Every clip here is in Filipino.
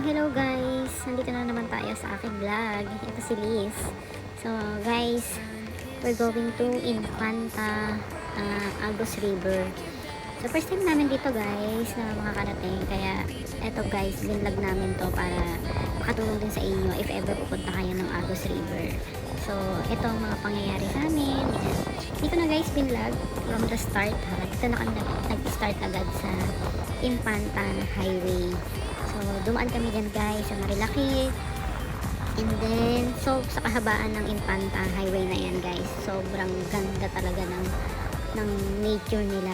hello guys! Nandito na naman tayo sa aking vlog. Ito si Liz. So guys, we're going to Infanta Agus River. So first time namin dito guys na makakarating. Kaya eto guys, binvlog namin to para makatulong din sa inyo if ever pupunta kayo ng Agus River. So ito ang mga pangyayari sa amin. Yan. Dito na guys binvlog from the start. Ito na kami nag-start agad sa Infanta Highway. So, dumaan kami dyan guys sa Marilaki. And then, so, sa kahabaan ng Infanta Highway na yan guys. Sobrang ganda talaga ng nature nila.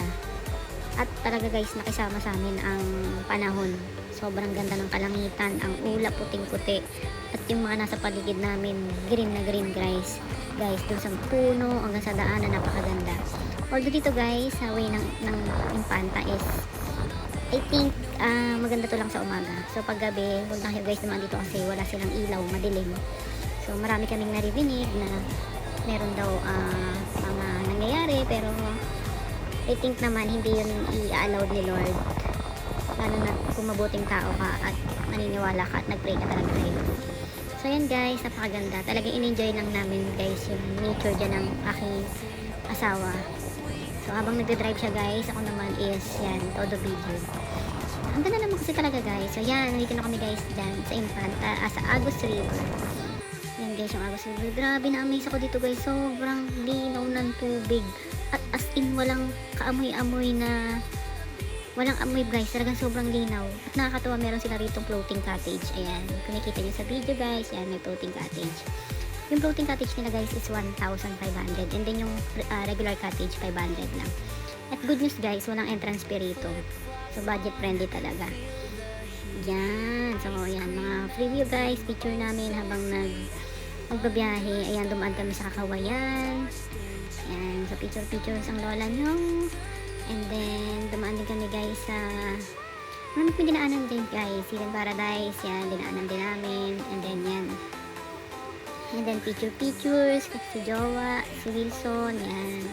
At talaga guys, nakisama sa amin ang panahon. Sobrang ganda ng kalangitan, ang ulap puting-puti. At yung mga nasa paligid namin, green na green guys. Guys, dun sa puno, hanggang sa daan na napakaganda. Although dito guys, sa way ng Infanta is I think maganda to lang sa umaga. So pag gabi, huwag na kayo guys naman dito kasi wala silang ilaw, madilim. So marami kaming naririnig na meron daw mga nangyayari, pero I think naman hindi yun i-allow ni Lord. Lalo na kung mabuting tao ka at naniniwala ka at nag-pray ka talaga kayo. So yan guys, napakaganda. Talagang in-enjoy lang namin guys yung nature dyan ng aking asawa. So habang nagde-drive siya guys, ako naman is yan, todo video. Ang ganda naman kasi talaga guys. So yan, nandito na kami guys dyan sa Infanta, sa Agus River. Yan guys yung Agus River. Grabe, na-amaze ako dito guys. Sobrang linaw ng tubig. At as in walang kaamoy-amoy na, walang amoy guys. Talagang sobrang linaw. At nakakatawa, meron sila rito floating cottage. Ayan, kung nakita nyo sa video guys, yan, may floating cottage. Yung floating cottage nila guys is 1,500 and then yung regular cottage 500 lang. At good news guys, walang entrance fee rito. So budget friendly talaga. Yan. So yan, mga free view guys, picture namin habang magbabiyahe. Ayan, dumaan kami sa Kakawayan. Ayan, so picture ang lola nyo. And then dumaan din kami guys sa marami kami dinaanan din guys. Hidden Paradise, yan, dinaanan din namin. And then yan. And then pictures, si Jowa, si Wilson, yan.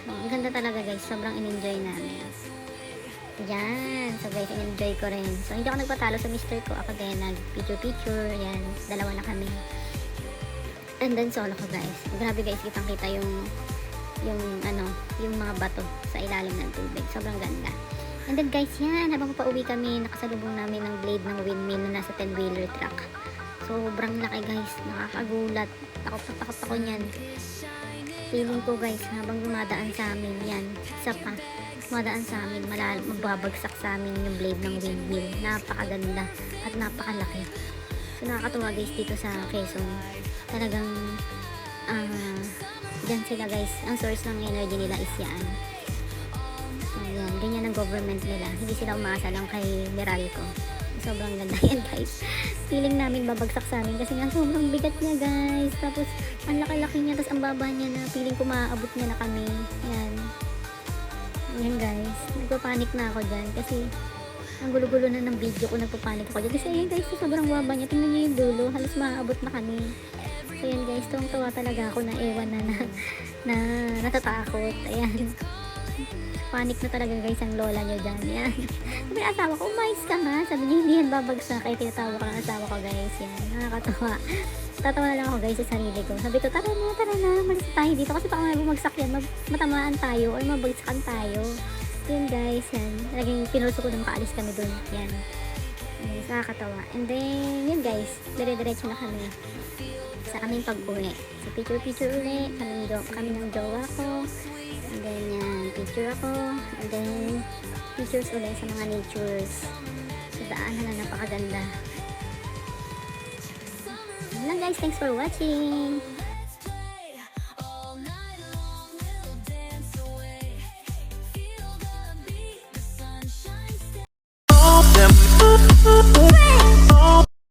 So, ang ganda talaga guys, sobrang in-enjoy namin. Yan, so guys, in-enjoy ko rin. So hindi ako nagpatalo sa mister ko, ako din nag-picture, yan, dalawa na kami. And then solo ko guys. Grabe guys, kitang-kita yung mga bato sa ilalim ng tubig. Sobrang ganda. And then guys, yan, habang pauwi kami, nakasalubong namin ng blade ng windmill na nasa 10-wheeler truck. Sobrang laki guys, nakakagulat. Takot ako niyan. Feeling ko guys, habang dumadaan sa amin yan, isa pa, dumadaan sa amin, magbabagsak sa amin yung blade ng windmill. Napakaganda at napakalaki. So nakakatuwa guys dito sa Quezon. Talagang dyan sila guys, ang source ng energy nila is yan. So yan, ganyan ang government nila. Hindi sila umaasa lang kay Meralco. Sobrang ganda yan guys. Feeling namin babagsak sa amin kasi nga sobrang bigat niya guys. Tapos ang laki-laki niya, tapos ang baba niya na feeling ko maaabot niya na kami. Yan. Yan guys. Nagpapanik na ako dyan kasi ang gulo-gulo na ng video ko, nagpapanik ako dyan. Kasi ayan guys, sobrang baba niya. Tingnan niyo yung dulo. Halos maaabot na kami. So yan guys, tuwang-tuwa talaga ako na ewan na natatakot. Ayan. Panic na talaga guys ang lola nyo dyan. Yan. Sabi ng asawa ko, umayos ka nga. Sabi niya, hindi yan babagsak. Kaya tinatawa ko ng asawa ko guys. Yan. Nakakatawa. Tatawa na lang ako guys sa sarili ko. Sabi ko, tara na. Malis tayo dito. Kasi baka may bumagsak yan. Matamaan tayo or mabagsakan tayo. Yan guys. Yan. Talagang pinulso ko na makaalis kami dun. Yan. Yes, nakakatawa. And then, yun guys. Dire-diretso na kami sa aming pag-uwi. So, picture ulit. Kami ng jowa ko. And then, yan, picture ako. And then, pictures ulit sa mga natures. So, daanan na napakaganda. Yun lang guys. Thanks for watching.